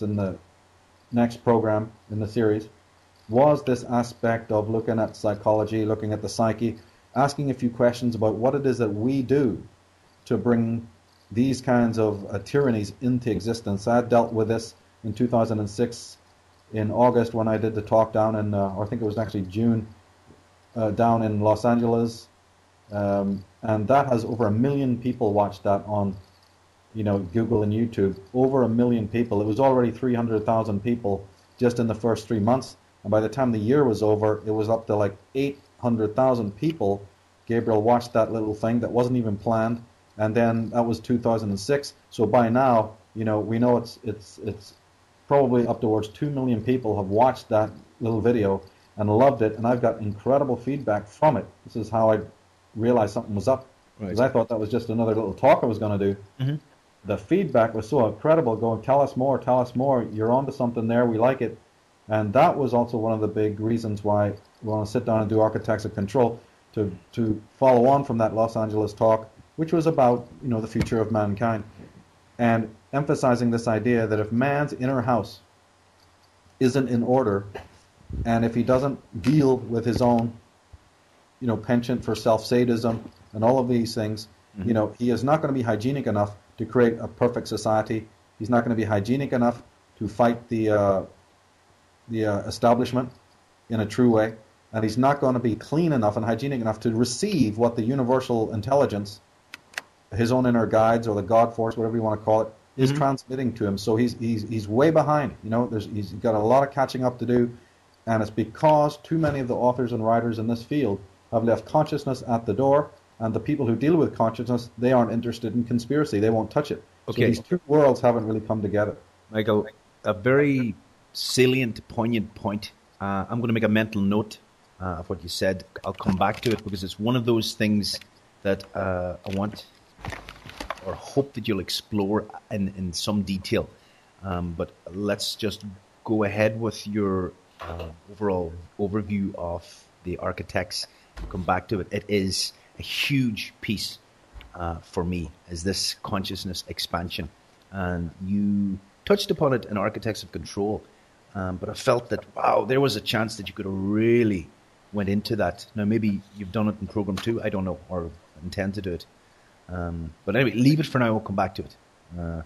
in the next program in the series was this aspect of looking at psychology, looking at the psyche, asking a few questions about what it is that we do to bring these kinds of tyrannies into existence. I dealt with this in 2006 in August when I did the talk down in, or I think it was actually June, down in Los Angeles. And that has over 1 million people watched that on, Google and YouTube. Over 1 million people. It was already 300,000 people just in the first 3 months. And by the time the year was over, it was up to like 800,000 people. Gabriel watched that little thing that wasn't even planned. And then that was 2006. So by now, we know it's probably up towards 2 million people have watched that little video and loved it. And I've got incredible feedback from it. This is how I realized something was up. Because I thought that was just another little talk I was going to do. Mm-hmm. The feedback was so incredible, going, tell us more, you're onto something there, we like it. And that was also one of the big reasons why we want to sit down and do Architects of Control, to follow on from that Los Angeles talk, which was about, the future of mankind, and emphasizing this idea that if man's inner house isn't in order, and if he doesn't deal with his own, penchant for self-sadism and all of these things, mm-hmm. He is not going to be hygienic enough to create a perfect society. He's not going to be hygienic enough to fight the establishment in a true way, and he's not going to be clean enough and hygienic enough to receive what the universal intelligence, his own inner guides or the God force, whatever you want to call it, is mm-hmm. transmitting to him. So he's way behind. He's got a lot of catching up to do, and it's because too many of the authors and writers in this field have left consciousness at the door, and the people who deal with consciousness, they aren't interested in conspiracy. They won't touch it. Okay. So these two worlds haven't really come together. Michael, a very salient, poignant point. I'm going to make a mental note of what you said. I'll come back to it because it's one of those things that I want or hope that you'll explore in some detail. But let's just go ahead with your overall overview of the Architects. Come back to it. It is a huge piece for me, is this consciousness expansion. And you touched upon it in Architects of Control. But I felt that, wow, there was a chance that you could have really went into that. Now, maybe you've done it in Program 2, I don't know, or intend to do it. But anyway, leave it for now, we'll come back to it. Let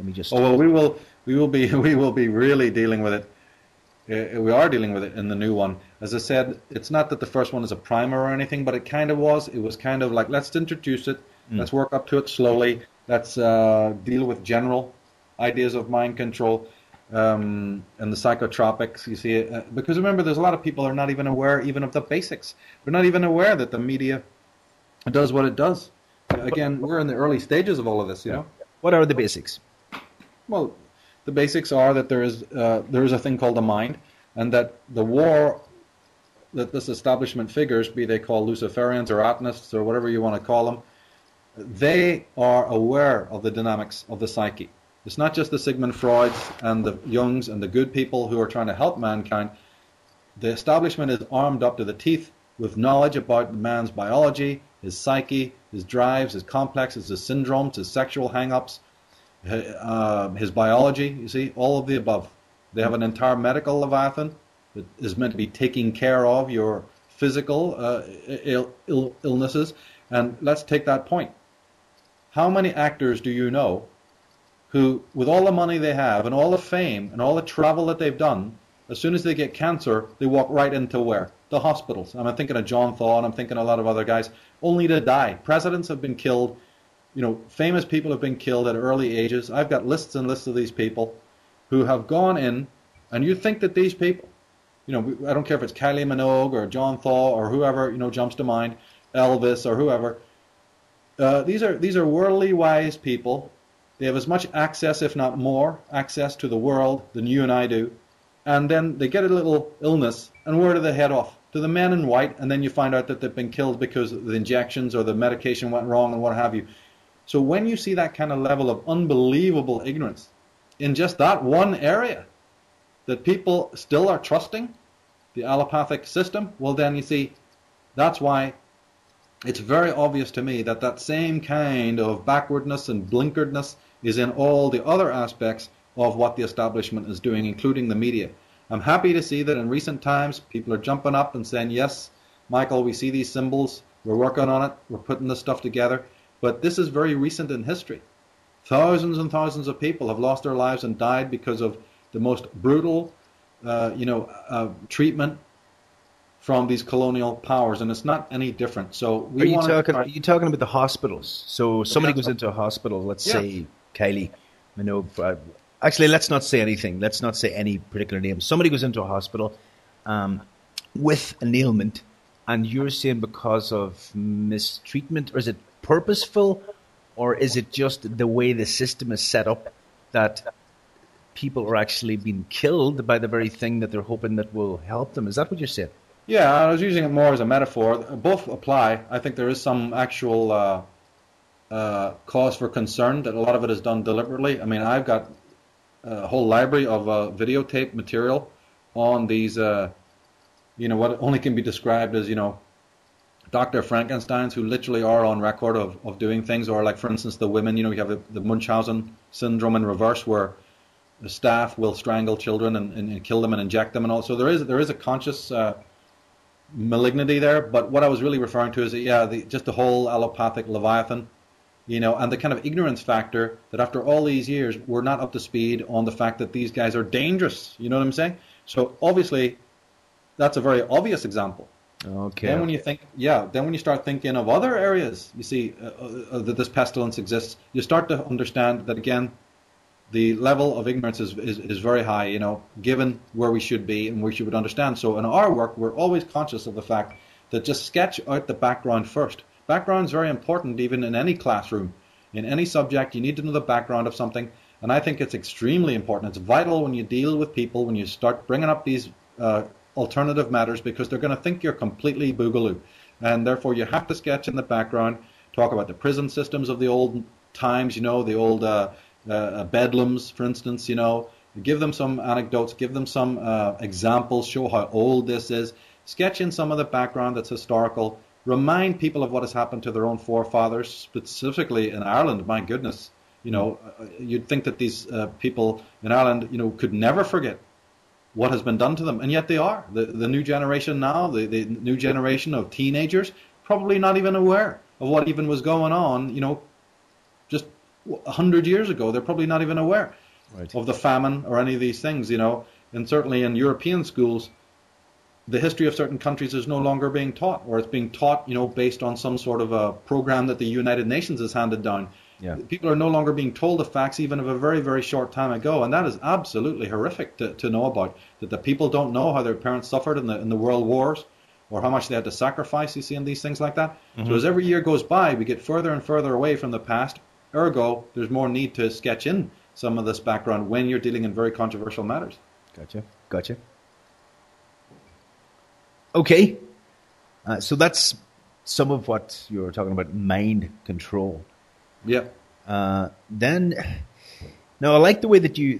me just... Oh, well, we will be really dealing with it. We are dealing with it in the new one. As I said, it's not that the first one is a primer or anything, but it kind of was. It was kind of like, let's introduce it, let's work up to it slowly, let's deal with general ideas of mind control. And the psychotropics, you see, because remember, there's a lot of people who are not even aware even of the basics. They're not even aware that the media does what it does. Again, we're in the early stages of all of this, know. What are the basics? Well, the basics are that there is a thing called the mind, and that the war that this establishment figures, be they called Luciferians or Atonists or whatever you want to call them, they are aware of the dynamics of the psyche. It's not just the Sigmund Freuds and the Jungs and the good people who are trying to help mankind. The establishment is armed up to the teeth with knowledge about man's biology, his psyche, his drives, his complexes, his syndromes, his sexual hang-ups, his biology, you see, all of the above. They have an entire medical leviathan that is meant to be taking care of your physical illnesses. And let's take that point. How many actors do you know who, with all the money they have and all the fame and all the travel that they've done, as soon as they get cancer, they walk right into where? The hospitals. I'm thinking of John Thaw, and I'm thinking a lot of other guys, only to die. Presidents have been killed. Famous people have been killed at early ages. I've got lists and lists of these people who have gone in, and you think that these people, I don't care if it's Kylie Minogue or John Thaw or whoever, jumps to mind, Elvis or whoever. These are worldly wise people. They have as much access, if not more, access to the world than you and I do. And then they get a little illness, and where do they head off? To the men in white, and then you find out that they've been killed because the injections or the medication went wrong and what have you. So when you see that kind of level of unbelievable ignorance in just that one area, that people still are trusting the allopathic system, well then you see, that's why it's very obvious to me that that same kind of backwardness and blinkeredness is in all the other aspects of what the establishment is doing, including the media. I'm happy to see that in recent times people are jumping up and saying, yes, Michael, we see these symbols, we're working on it, we're putting this stuff together. But this is very recent in history. Thousands and thousands of people have lost their lives and died because of the most brutal, treatment from these colonial powers, and it's not any different. So are you talking about the hospitals? So somebody goes into a hospital, let's say Kylie, actually, let's not say anything. Let's not say any particular name. Somebody goes into a hospital with an ailment, and you're saying because of mistreatment, or is it purposeful, or is it just the way the system is set up that people are actually being killed by the very thing that they're hoping that will help them? Is that what you're saying? Yeah, I was using it more as a metaphor. Both apply. I think there is some actual cause for concern that a lot of it is done deliberately. I mean, I've got a whole library of videotape material on these, what only can be described as, Dr. Frankensteins, who literally are on record of doing things, or like, for instance, the women, you have the Munchausen syndrome in reverse, where the staff will strangle children and kill them and inject them and all. So there is a conscious malignity there. But what I was really referring to is that, just the whole allopathic Leviathan, and the kind of ignorance factor that after all these years, we're not up to speed on the fact that these guys are dangerous. You know what I'm saying? So obviously, that's a very obvious example. Okay. Then when you start thinking of other areas, you see that this pestilence exists, you start to understand that, again, the level of ignorance is very high, given where we should be and we should understand. So in our work, we're always conscious of the fact that just sketch out the background first. Background is very important, even in any classroom. In any subject, you need to know the background of something. And I think it's extremely important. It's vital when you deal with people, when you start bringing up these alternative matters, because they're going to think you're completely boogaloo. And therefore, you have to sketch in the background, talk about the prison systems of the old times, the old bedlams, for instance, give them some anecdotes, give them some examples, show how old this is, sketch in some of the background that's historical, remind people of what has happened to their own forefathers, specifically in Ireland. My goodness, you'd think that these people in Ireland, could never forget what has been done to them, and yet they are. The new generation now, the new generation of teenagers, probably not even aware of what even was going on, just 100 years ago. They're probably not even aware of the famine or any of these things, and certainly in European schools, the history of certain countries is no longer being taught, or it's being taught, based on some sort of a program that the United Nations has handed down. Yeah. People are no longer being told the facts, even of a very, very short time ago, and that is absolutely horrific to know about. That the people don't know how their parents suffered in the world wars, or how much they had to sacrifice. You see, in these things like that. Mm-hmm. So as every year goes by, we get further and further away from the past. Ergo, there's more need to sketch in some of this background when you're dealing in very controversial matters. Gotcha. Okay, so that's some of what you're talking about, mind control. Yeah. Then, now I like the way that the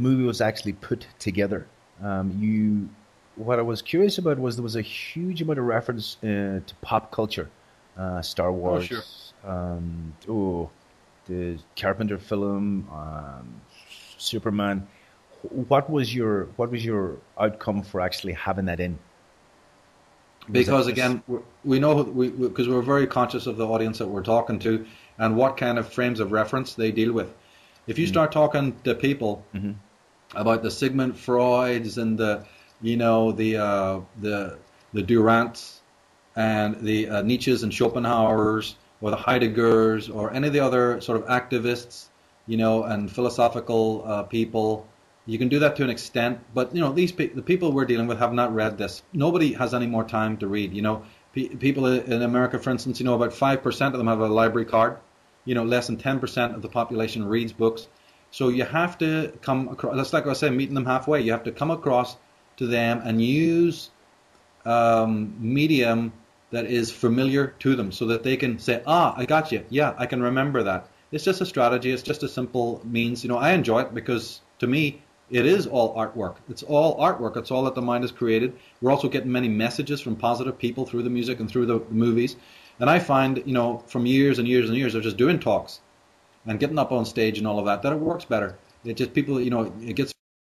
movie was actually put together. What I was curious about was there was a huge amount of reference to pop culture, Star Wars. Oh, sure. The Carpenter film, Superman. What was your outcome for actually having that in? Because again, we know because we're very conscious of the audience that we're talking to and what kind of frames of reference they deal with. If you start talking to people about the Sigmund Freuds and the Durants and the Nietzsches and Schopenhauers, or the Heideggers, or any of the other sort of activists, and philosophical people, you can do that to an extent. But the people we're dealing with have not read this. Nobody has any more time to read. People in America, for instance, about 5% of them have a library card. Less than 10% of the population reads books. So you have to come across. That's like I was saying, meeting them halfway. You have to come across to them and use medium that is familiar to them, so that they can say, I got you. Yeah, I can remember that. It's just a strategy. It's just a simple means. I enjoy it because, to me, it is all artwork. It's all artwork. It's all that the mind has created. We're also getting many messages from positive people through the music and through the movies. And I find, from years and years and years of just doing talks and getting up on stage and all of that it works better. It just people, it gets